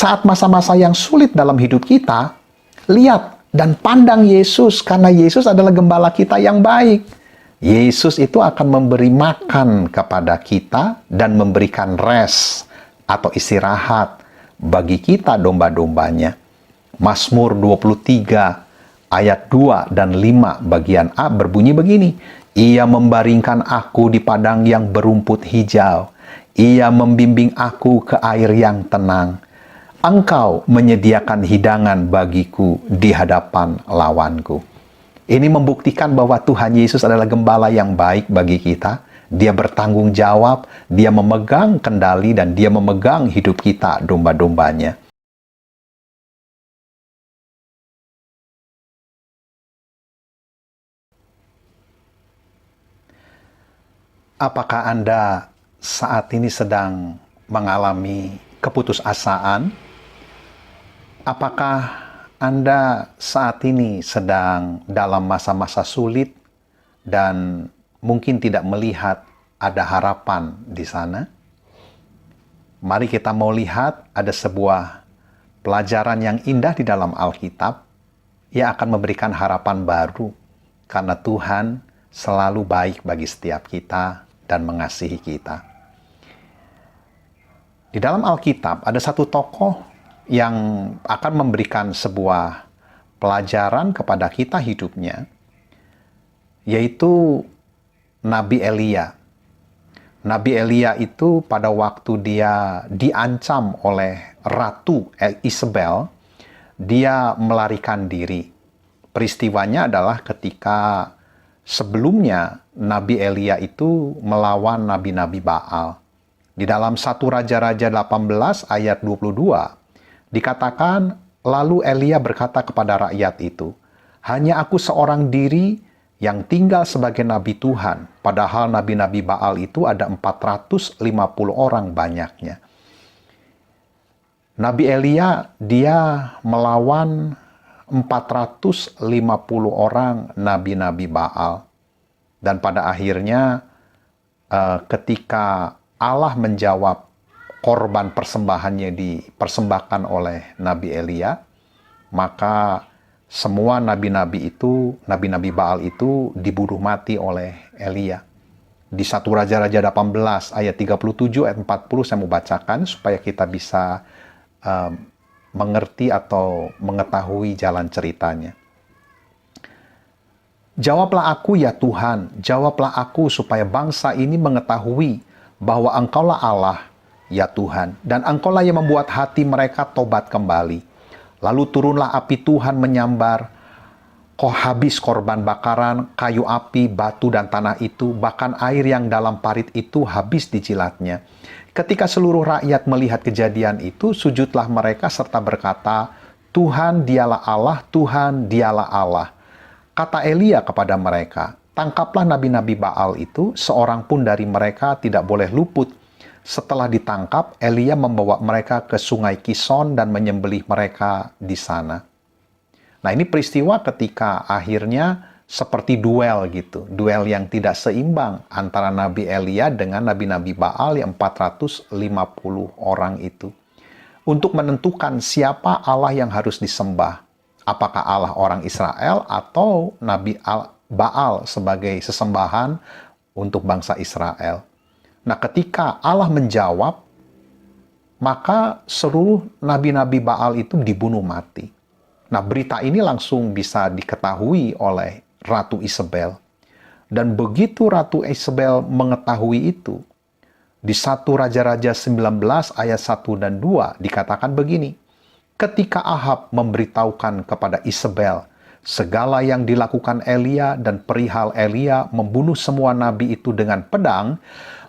saat masa-masa yang sulit dalam hidup kita, lihat dan pandang Yesus, karena Yesus adalah gembala kita yang baik. Yesus itu akan memberi makan kepada kita dan memberikan rest atau istirahat bagi kita domba-dombanya. Mazmur 23 ayat 2 dan 5 bagian A berbunyi begini. Ia membaringkan aku di padang yang berumput hijau. Ia membimbing aku ke air yang tenang. Engkau menyediakan hidangan bagiku di hadapan lawanku. Ini membuktikan bahwa Tuhan Yesus adalah gembala yang baik bagi kita. Dia bertanggung jawab, dia memegang kendali, dan dia memegang hidup kita, domba-dombanya. Apakah Anda saat ini sedang mengalami keputusasaan? Apakah Anda saat ini sedang dalam masa-masa sulit dan mungkin tidak melihat ada harapan di sana? Mari kita mau lihat ada sebuah pelajaran yang indah di dalam Alkitab yang akan memberikan harapan baru karena Tuhan selalu baik bagi setiap kita dan mengasihi kita. Di dalam Alkitab ada satu tokoh yang akan memberikan sebuah pelajaran kepada kita hidupnya, yaitu Nabi Elia. Nabi Elia itu pada waktu dia diancam oleh Ratu Isabel, dia melarikan diri. Peristiwanya adalah ketika sebelumnya Nabi Elia itu melawan nabi-nabi Baal. Di dalam 1 Raja-Raja 18 ayat 22, dikatakan, lalu Elia berkata kepada rakyat itu, hanya aku seorang diri yang tinggal sebagai nabi Tuhan, padahal nabi-nabi Baal itu ada 450 orang banyaknya. Nabi Elia, dia melawan 450 orang nabi-nabi Baal. Dan pada akhirnya, ketika Allah menjawab korban persembahannya dipersembahkan oleh Nabi Elia, maka semua nabi-nabi itu, nabi-nabi Baal itu dibunuh mati oleh Elia. Di 1 Raja-Raja 18 ayat 37 ayat 40 saya mau bacakan supaya kita bisa mengerti atau mengetahui jalan ceritanya. Jawablah aku ya Tuhan, jawablah aku supaya bangsa ini mengetahui bahwa Engkaulah Allah, ya Tuhan, dan Engkaulah yang membuat hati mereka tobat kembali. Lalu turunlah api Tuhan menyambar, habis korban bakaran, kayu api, batu dan tanah itu, bahkan air yang dalam parit itu habis dijilatnya. Ketika seluruh rakyat melihat kejadian itu, sujudlah mereka serta berkata, Tuhan dialah Allah, Tuhan dialah Allah. Kata Elia kepada mereka, tangkaplah nabi-nabi Baal itu, seorang pun dari mereka tidak boleh luput. Setelah ditangkap, Elia membawa mereka ke sungai Kison dan menyembelih mereka di sana. Nah, ini peristiwa ketika akhirnya seperti duel gitu. Duel yang tidak seimbang antara Nabi Elia dengan nabi-nabi Baal yang 450 orang itu. Untuk menentukan siapa Allah yang harus disembah. Apakah Allah orang Israel atau Nabi Baal sebagai sesembahan untuk bangsa Israel. Nah, ketika Allah menjawab, maka seluruh nabi-nabi Baal itu dibunuh mati. Nah, berita ini langsung bisa diketahui oleh Ratu Isabel. Dan begitu Ratu Isabel mengetahui itu, di 1 Raja-Raja 19 ayat 1 dan 2 dikatakan begini, ketika Ahab memberitahukan kepada Isabel segala yang dilakukan Elia dan perihal Elia membunuh semua nabi itu dengan pedang,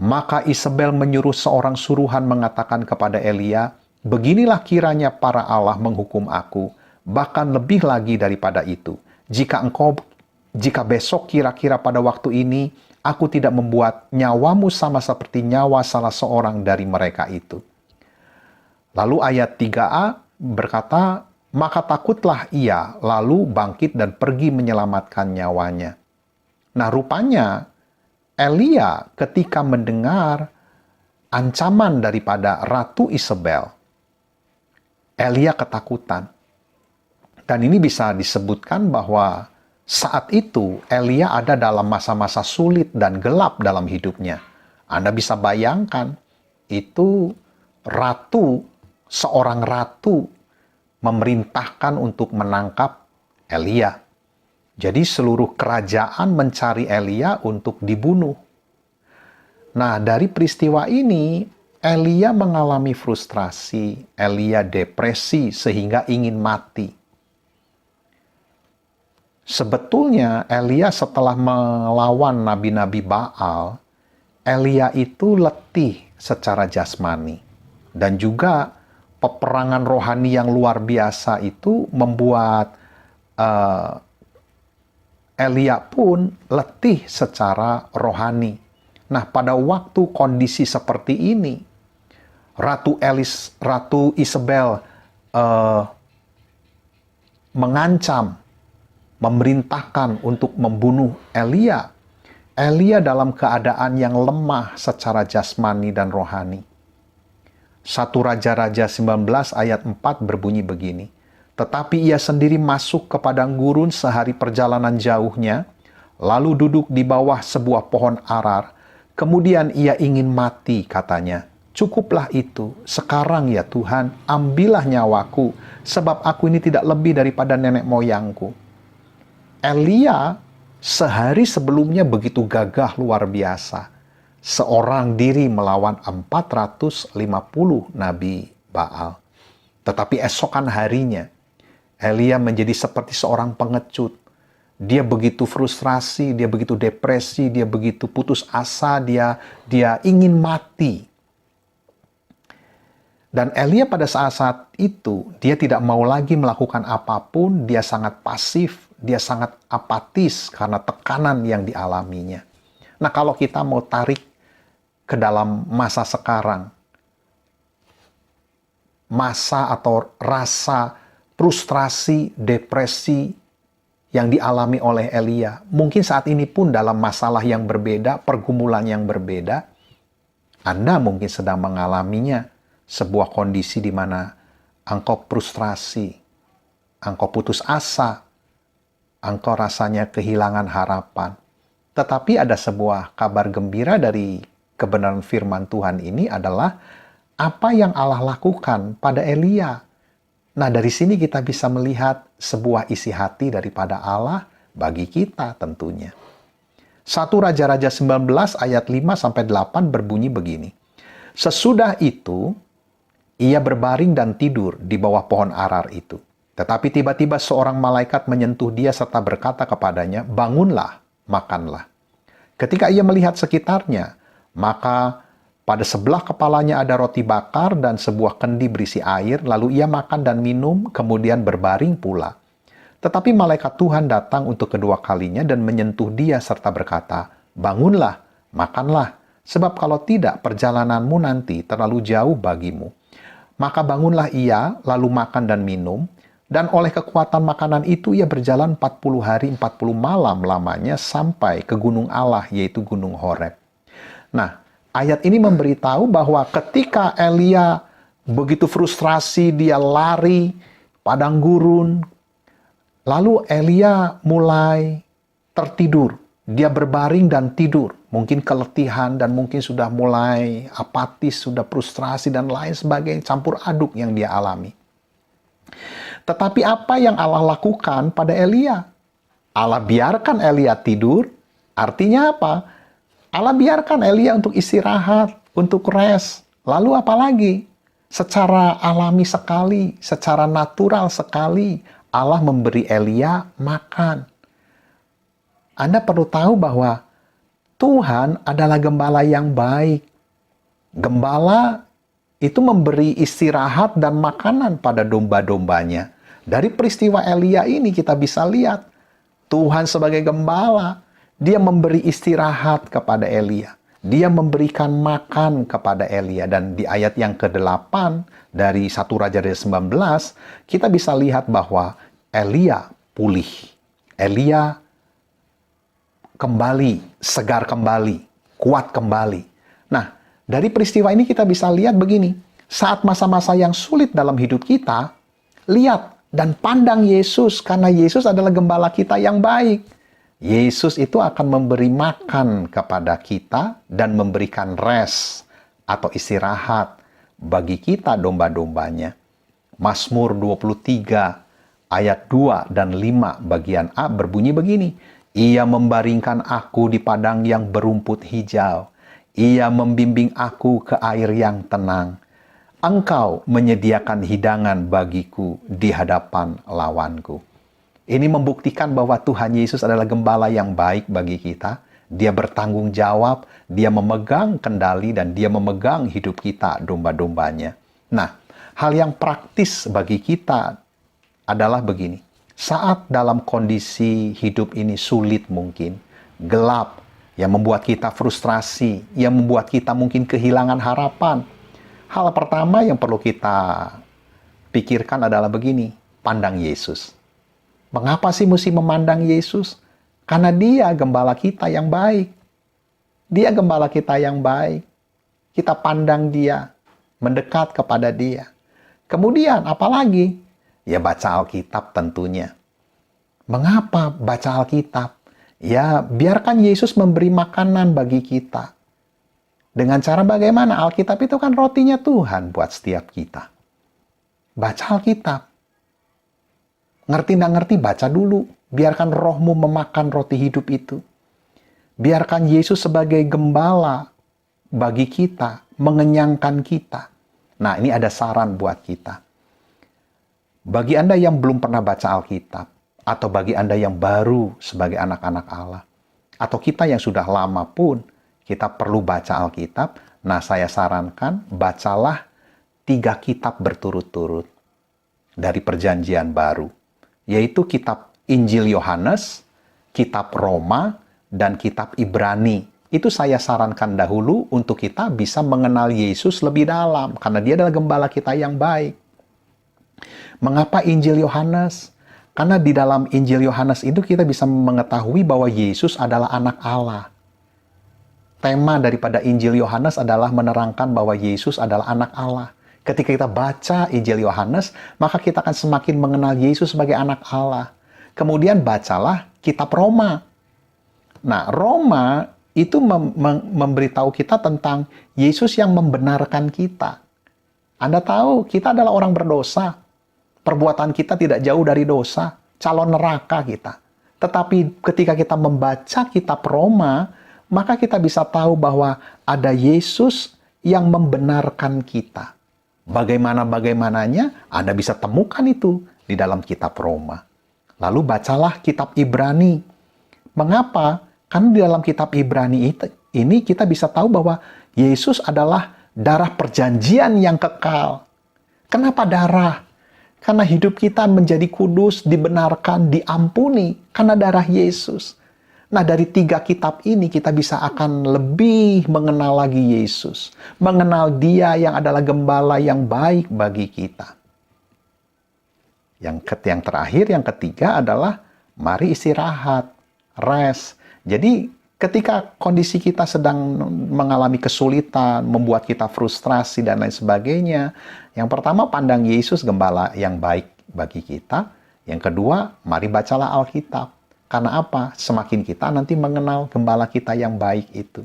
maka Isabel menyuruh seorang suruhan mengatakan kepada Elia, beginilah kiranya para Allah menghukum aku, bahkan lebih lagi daripada itu. Jika besok kira-kira pada waktu ini, aku tidak membuat nyawamu sama seperti nyawa salah seorang dari mereka itu. Lalu ayat 3a berkata, maka takutlah ia, lalu bangkit dan pergi menyelamatkan nyawanya. Nah, rupanya Elia ketika mendengar ancaman daripada Ratu Isabel, Elia ketakutan. Dan ini bisa disebutkan bahwa saat itu Elia ada dalam masa-masa sulit dan gelap dalam hidupnya. Anda bisa bayangkan, itu seorang ratu memerintahkan untuk menangkap Elia. Jadi seluruh kerajaan mencari Elia untuk dibunuh. Nah, dari peristiwa ini, Elia mengalami frustrasi, Elia depresi sehingga ingin mati. Sebetulnya Elia setelah melawan nabi-nabi Baal, Elia itu letih secara jasmani. Dan juga peperangan rohani yang luar biasa itu membuat Elia pun letih secara rohani. Nah, pada waktu kondisi seperti ini, Ratu Isabel mengancam, memerintahkan untuk membunuh Elia. Elia dalam keadaan yang lemah secara jasmani dan rohani. 1 Raja-Raja 19 ayat 4 berbunyi begini. Tetapi ia sendiri masuk ke padang gurun sehari perjalanan jauhnya, lalu duduk di bawah sebuah pohon arar. Kemudian ia ingin mati, katanya. Cukuplah itu, sekarang ya Tuhan, ambillah nyawaku, sebab aku ini tidak lebih daripada nenek moyangku. Elia sehari sebelumnya begitu gagah luar biasa. Seorang diri melawan 450 nabi Baal. Tetapi esokan harinya, Elia menjadi seperti seorang pengecut. Dia begitu frustrasi, dia begitu depresi, dia begitu putus asa, dia ingin mati. Dan Elia pada saat-saat itu, dia tidak mau lagi melakukan apapun, dia sangat pasif, dia sangat apatis karena tekanan yang dialaminya. Nah, kalau kita mau tarik ke dalam masa sekarang, masa atau rasa frustrasi, depresi yang dialami oleh Elia, mungkin saat ini pun dalam masalah yang berbeda, pergumulan yang berbeda, Anda mungkin sedang mengalaminya. Sebuah kondisi di mana engkau frustrasi, engkau putus asa, engkau rasanya kehilangan harapan. Tetapi ada sebuah kabar gembira dari kebenaran firman Tuhan ini adalah apa yang Allah lakukan pada Elia. Nah, dari sini kita bisa melihat sebuah isi hati daripada Allah bagi kita tentunya. 1 Raja-Raja 19 ayat 5-8 berbunyi begini. Sesudah itu, ia berbaring dan tidur di bawah pohon arar itu. Tetapi tiba-tiba seorang malaikat menyentuh dia serta berkata kepadanya, bangunlah, makanlah. Ketika ia melihat sekitarnya, maka pada sebelah kepalanya ada roti bakar dan sebuah kendi berisi air, lalu ia makan dan minum, kemudian berbaring pula. Tetapi malaikat Tuhan datang untuk kedua kalinya dan menyentuh dia serta berkata, bangunlah, makanlah, sebab kalau tidak perjalananmu nanti terlalu jauh bagimu. Maka bangunlah ia, lalu makan dan minum, dan oleh kekuatan makanan itu ia berjalan 40 hari 40 malam lamanya sampai ke gunung Allah, yaitu gunung Horeb. Nah, ayat ini memberitahu bahwa ketika Elia begitu frustrasi, dia lari padang gurun, lalu Elia mulai tertidur. Dia berbaring dan tidur. Mungkin keletihan dan mungkin sudah mulai apatis, sudah frustrasi dan lain sebagainya, campur aduk yang dia alami. Tetapi apa yang Allah lakukan pada Elia? Allah biarkan Elia tidur, artinya apa? Allah biarkan Elia untuk istirahat, untuk rest. Lalu apa lagi? Secara alami sekali, secara natural sekali, Allah memberi Elia makan. Anda perlu tahu bahwa Tuhan adalah gembala yang baik. Gembala itu memberi istirahat dan makanan pada domba-dombanya. Dari peristiwa Elia ini kita bisa lihat, Tuhan sebagai gembala, dia memberi istirahat kepada Elia. Dia memberikan makan kepada Elia. Dan di ayat yang ke-8 dari 1 Raja-Raja 19, kita bisa lihat bahwa Elia pulih. Elia kembali, segar kembali, kuat kembali. Nah, dari peristiwa ini kita bisa lihat begini. Saat masa-masa yang sulit dalam hidup kita, lihat dan pandang Yesus, karena Yesus adalah gembala kita yang baik. Yesus itu akan memberi makan kepada kita dan memberikan rest atau istirahat bagi kita domba-dombanya. Mazmur 23 ayat 2 dan 5 bagian A berbunyi begini. Ia membaringkan aku di padang yang berumput hijau. Ia membimbing aku ke air yang tenang. Engkau menyediakan hidangan bagiku di hadapan lawanku. Ini membuktikan bahwa Tuhan Yesus adalah gembala yang baik bagi kita. Dia bertanggung jawab, dia memegang kendali, dan dia memegang hidup kita, domba-dombanya. Nah, hal yang praktis bagi kita adalah begini. Saat dalam kondisi hidup ini sulit mungkin, gelap, yang membuat kita frustrasi, yang membuat kita mungkin kehilangan harapan. Hal pertama yang perlu kita pikirkan adalah begini, pandang Yesus. Mengapa sih mesti memandang Yesus? Karena dia gembala kita yang baik. Dia gembala kita yang baik. Kita pandang dia, mendekat kepada dia. Kemudian apalagi? Ya baca Alkitab tentunya. Mengapa baca Alkitab? Ya biarkan Yesus memberi makanan bagi kita. Dengan cara bagaimana? Alkitab itu kan rotinya Tuhan buat setiap kita. Baca Alkitab. Ngerti nggak ngerti, baca dulu. Biarkan rohmu memakan roti hidup itu. Biarkan Yesus sebagai gembala bagi kita, mengenyangkan kita. Nah, ini ada saran buat kita. Bagi Anda yang belum pernah baca Alkitab, atau bagi Anda yang baru sebagai anak-anak Allah, atau kita yang sudah lama pun, kita perlu baca Alkitab. Nah, saya sarankan, bacalah 3 kitab berturut-turut dari Perjanjian Baru, yaitu kitab Injil Yohanes, kitab Roma, dan kitab Ibrani. Itu saya sarankan dahulu untuk kita bisa mengenal Yesus lebih dalam, karena dia adalah gembala kita yang baik. Mengapa Injil Yohanes? Karena di dalam Injil Yohanes itu kita bisa mengetahui bahwa Yesus adalah anak Allah. Tema daripada Injil Yohanes adalah menerangkan bahwa Yesus adalah anak Allah. Ketika kita baca Injil Yohanes, maka kita akan semakin mengenal Yesus sebagai anak Allah. Kemudian bacalah kitab Roma. Nah, Roma itu memberitahu kita tentang Yesus yang membenarkan kita. Anda tahu, kita adalah orang berdosa. Perbuatan kita tidak jauh dari dosa, calon neraka kita. Tetapi ketika kita membaca kitab Roma, maka kita bisa tahu bahwa ada Yesus yang membenarkan kita. Bagaimananya, Anda bisa temukan itu di dalam kitab Roma. Lalu bacalah kitab Ibrani. Mengapa? Karena di dalam kitab Ibrani ini kita bisa tahu bahwa Yesus adalah darah perjanjian yang kekal. Kenapa darah? Karena hidup kita menjadi kudus, dibenarkan, diampuni karena darah Yesus. Nah, dari 3 kitab ini kita bisa akan lebih mengenal lagi Yesus. Mengenal dia yang adalah gembala yang baik bagi kita. Yang terakhir, yang ketiga adalah mari istirahat, rest. Jadi ketika kondisi kita sedang mengalami kesulitan, membuat kita frustrasi dan lain sebagainya, yang pertama pandang Yesus gembala yang baik bagi kita. Yang kedua, mari bacalah Alkitab. Karena apa? Semakin kita nanti mengenal gembala kita yang baik itu.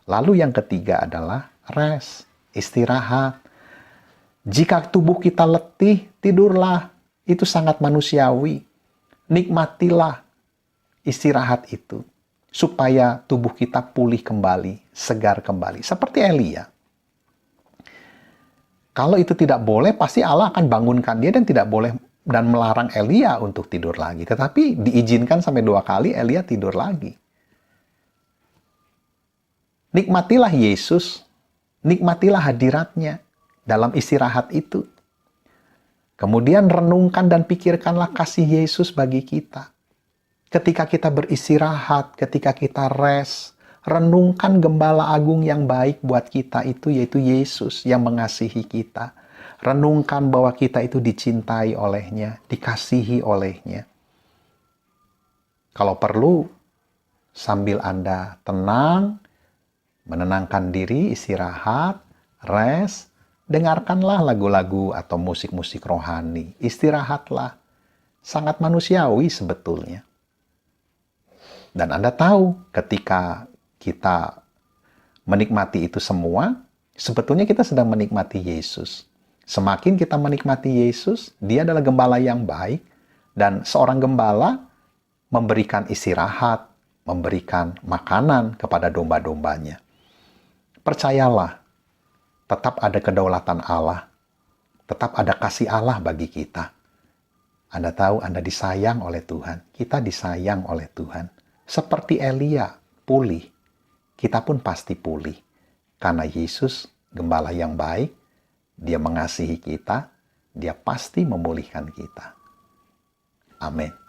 Lalu yang ketiga adalah rest, istirahat. Jika tubuh kita letih, tidurlah. Itu sangat manusiawi. Nikmatilah istirahat itu. Supaya tubuh kita pulih kembali, segar kembali. Seperti Elia. Kalau itu tidak boleh, pasti Allah akan bangunkan dia dan tidak boleh dan melarang Elia untuk tidur lagi. Tetapi diizinkan sampai 2 kali Elia tidur lagi. Nikmatilah Yesus, nikmatilah hadiratnya dalam istirahat itu. Kemudian renungkan dan pikirkanlah kasih Yesus bagi kita. Ketika kita beristirahat, ketika kita rest, renungkan gembala agung yang baik buat kita itu, yaitu Yesus yang mengasihi kita. Renungkan bahwa kita itu dicintai olehnya, dikasihi olehnya. Kalau perlu, sambil Anda tenang, menenangkan diri, istirahat, rest, dengarkanlah lagu-lagu atau musik-musik rohani, istirahatlah. Sangat manusiawi sebetulnya. Dan Anda tahu ketika kita menikmati itu semua, sebetulnya kita sedang menikmati Yesus. Semakin kita menikmati Yesus, Dia adalah gembala yang baik, dan seorang gembala memberikan istirahat, memberikan makanan kepada domba-dombanya. Percayalah, tetap ada kedaulatan Allah, tetap ada kasih Allah bagi kita. Anda tahu Anda disayang oleh Tuhan, kita disayang oleh Tuhan. Seperti Elia, pulih. Kita pun pasti pulih. Karena Yesus, gembala yang baik, Dia mengasihi kita, Dia pasti memulihkan kita. Amin.